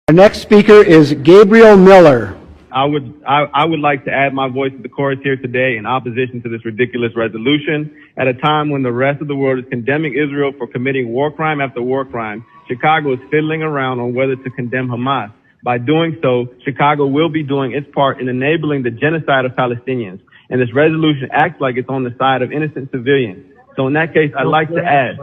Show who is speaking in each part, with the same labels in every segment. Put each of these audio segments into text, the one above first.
Speaker 1: Our next speaker is Gabriel Miller.
Speaker 2: I would like to add my voice to the chorus here today in opposition to this ridiculous resolution. At a time when the rest of the world is condemning Israel for committing war crime after war crime, Chicago is fiddling around on whether to condemn Hamas. By doing so, Chicago will be doing its part in enabling the genocide of Palestinians. And this resolution acts like it's on the side of innocent civilians. So in that case, I'd like to ask,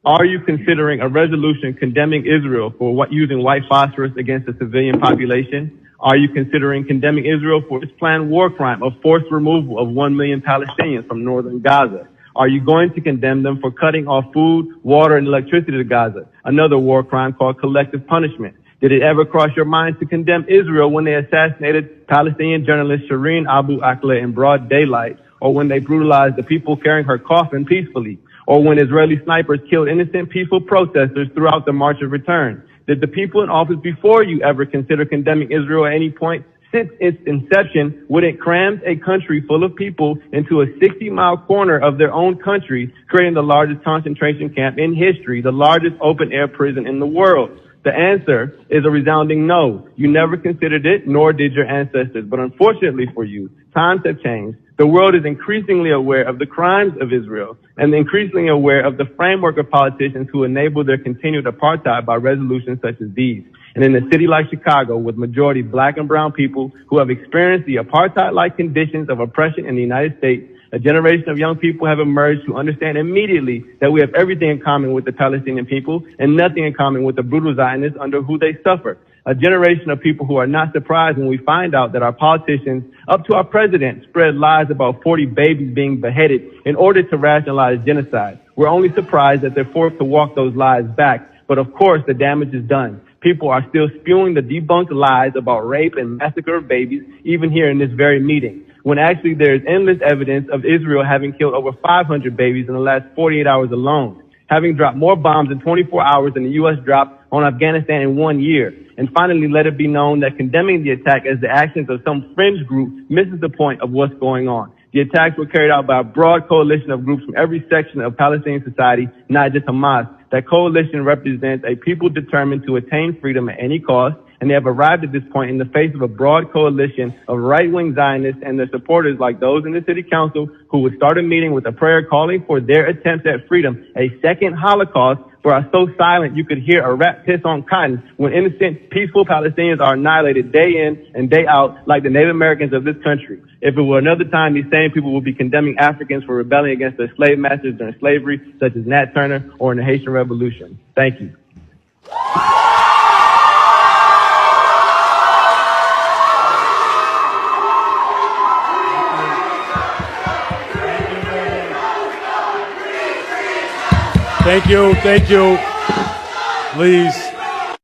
Speaker 2: are you considering a resolution condemning Israel for using white phosphorus against the civilian population? Are you considering condemning Israel for its planned war crime of forced removal of 1 million Palestinians from northern Gaza? Are you going to condemn them for cutting off food, water, and electricity to Gaza, another war crime called collective punishment? Did it ever cross your mind to condemn Israel when they assassinated Palestinian journalist Shireen Abu Akleh in broad daylight, or when they brutalized the people carrying her coffin peacefully, or when Israeli snipers killed innocent peaceful protesters throughout the March of Return? Did the people in office before you ever consider condemning Israel at any point since its inception, when it crammed a country full of people into a 60-mile corner of their own country, creating the largest concentration camp in history, the largest open-air prison in the world? The answer is a resounding no. You never considered it, nor did your ancestors. But unfortunately for you, times have changed. The world is increasingly aware of the crimes of Israel and increasingly aware of the framework of politicians who enable their continued apartheid by resolutions such as these. And in a city like Chicago, with majority black and brown people who have experienced the apartheid-like conditions of oppression in the United States, a generation of young people have emerged who understand immediately that we have everything in common with the Palestinian people and nothing in common with the brutal Zionists under who they suffer. A generation of people who are not surprised when we find out that our politicians, up to our president, spread lies about 40 babies being beheaded in order to rationalize genocide. We're only surprised that they're forced to walk those lies back. But of course, the damage is done. People are still spewing the debunked lies about rape and massacre of babies, even here in this very meeting, when actually there is endless evidence of Israel having killed over 500 babies in the last 48 hours alone, having dropped more bombs in 24 hours than the U.S. dropped on Afghanistan in 1 year. And finally, let it be known that condemning the attack as the actions of some fringe group misses the point of what's going on. The attacks were carried out by a broad coalition of groups from every section of Palestinian society, not just Hamas. That coalition represents a people determined to attain freedom at any cost, and they have arrived at this point in the face of a broad coalition of right-wing Zionists and their supporters like those in the city council who would start a meeting with a prayer calling for their attempts at freedom, a second Holocaust, but are so silent you could hear a rat piss on cotton when innocent, peaceful Palestinians are annihilated day in and day out like the Native Americans of this country. If it were another time, these same people would be condemning Africans for rebelling against their slave masters during slavery, such as Nat Turner or in the Haitian Revolution. Thank you.
Speaker 3: Thank you. Please.